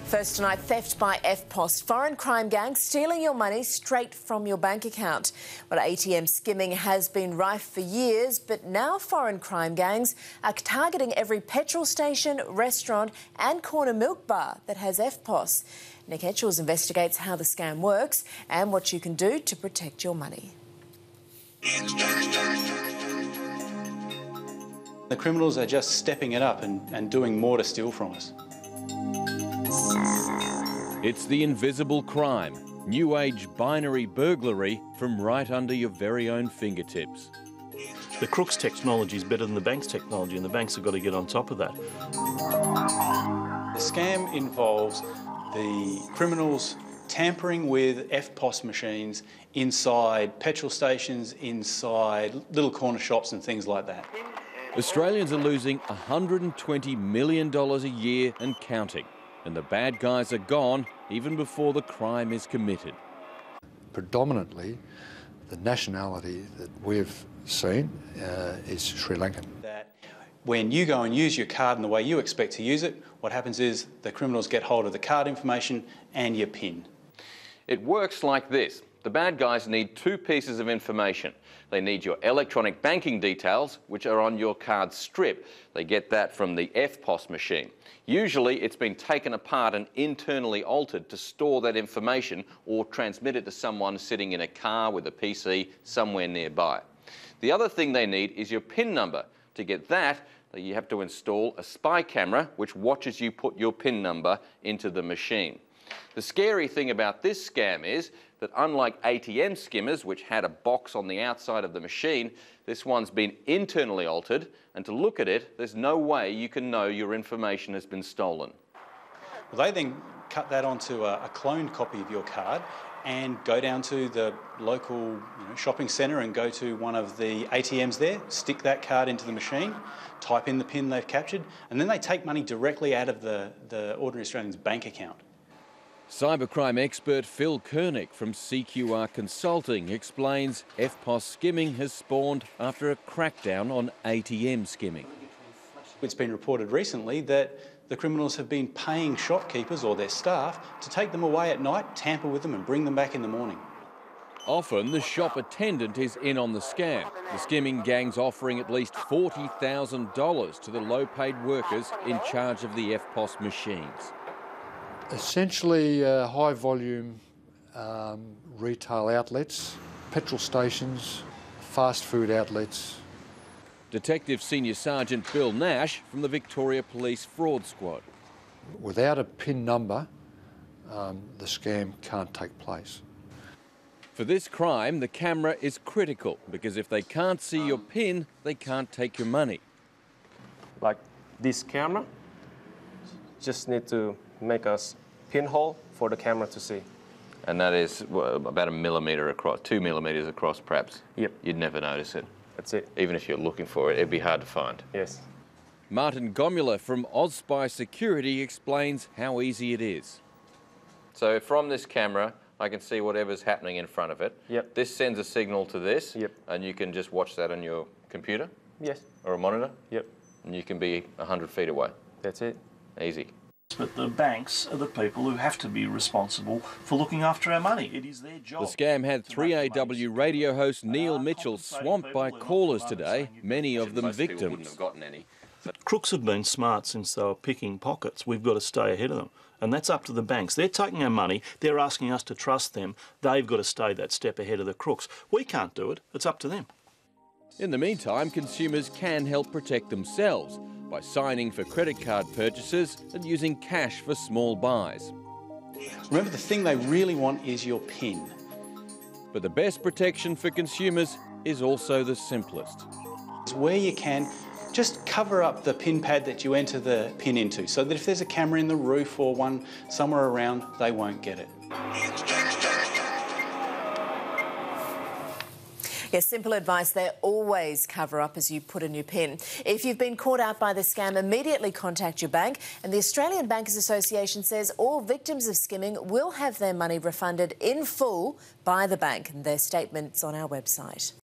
First tonight, theft by Eftpos. Foreign crime gangs stealing your money straight from your bank account. Well, ATM skimming has been rife for years, but now foreign crime gangs are targeting every petrol station, restaurant and corner milk bar that has Eftpos. Nick Etchells investigates how the scam works and what you can do to protect your money. The criminals are just stepping it up and doing more to steal from us. It's the invisible crime, new age binary burglary from right under your very own fingertips. The crook's technology is better than the bank's technology, and the banks have got to get on top of that. The scam involves the criminals tampering with Eftpos machines inside petrol stations, inside little corner shops and things like that. Australians are losing $120 million a year and counting. And the bad guys are gone even before the crime is committed. Predominantly, the nationality that we've seen is Sri Lankan. That when you go and use your card in the way you expect to use it, what happens is the criminals get hold of the card information and your PIN. It works like this. The bad guys need two pieces of information. They need your electronic banking details, which are on your card strip. They get that from the Eftpos machine. Usually it's been taken apart and internally altered to store that information or transmit it to someone sitting in a car with a PC somewhere nearby. The other thing they need is your PIN number. To get that, you have to install a spy camera which watches you put your PIN number into the machine. The scary thing about this scam is that unlike ATM skimmers, which had a box on the outside of the machine, this one's been internally altered, and to look at it, there's no way you can know your information has been stolen. Well, they then cut that onto a cloned copy of your card and go down to the local shopping centre and go to one of the ATMs there, stick that card into the machine, type in the PIN they've captured, and then they take money directly out of the ordinary Australian's bank account. Cybercrime expert Phil Koenig from CQR Consulting explains Eftpos skimming has spawned after a crackdown on ATM skimming. It's been reported recently that the criminals have been paying shopkeepers or their staff to take them away at night, tamper with them and bring them back in the morning. Often the shop attendant is in on the scam, the skimming gangs offering at least $40,000 to the low-paid workers in charge of the Eftpos machines. Essentially high-volume retail outlets, petrol stations, fast food outlets. Detective Senior Sergeant Bill Nash from the Victoria Police Fraud Squad. Without a PIN number, the scam can't take place. For this crime, the camera is critical because if they can't see your PIN, they can't take your money. Like this camera, just need to make a pinhole for the camera to see. And that is about 1 millimetre across, 2 millimetres across perhaps? Yep. You'd never notice it? That's it. Even if you're looking for it, it'd be hard to find? Yes. Martin Gomula from AusSpy Security explains how easy it is. So from this camera, I can see whatever's happening in front of it. Yep. This sends a signal to this, yep, and you can just watch that on your computer? Yes. Or a monitor? Yep. And you can be 100 feet away? That's it. Easy. But the banks are the people who have to be responsible for looking after our money. It is their job. The scam had 3AW radio host Neil Mitchell swamped by callers today, many of them victims. People wouldn't have gotten any. Crooks have been smart since they were picking pockets. We've got to stay ahead of them. And that's up to the banks. They're taking our money. They're asking us to trust them. They've got to stay that step ahead of the crooks. We can't do it. It's up to them. In the meantime, consumers can help protect themselves by signing for credit card purchases and using cash for small buys. Remember, the thing they really want is your PIN. But the best protection for consumers is also the simplest. Where you can, just cover up the PIN pad that you enter the PIN into so that if there's a camera in the roof or one somewhere around, they won't get it. Yes, simple advice there, always cover up as you put in your PIN. If you've been caught out by the scam, immediately contact your bank. And the Australian Bankers Association says all victims of skimming will have their money refunded in full by the bank. And their statement's on our website.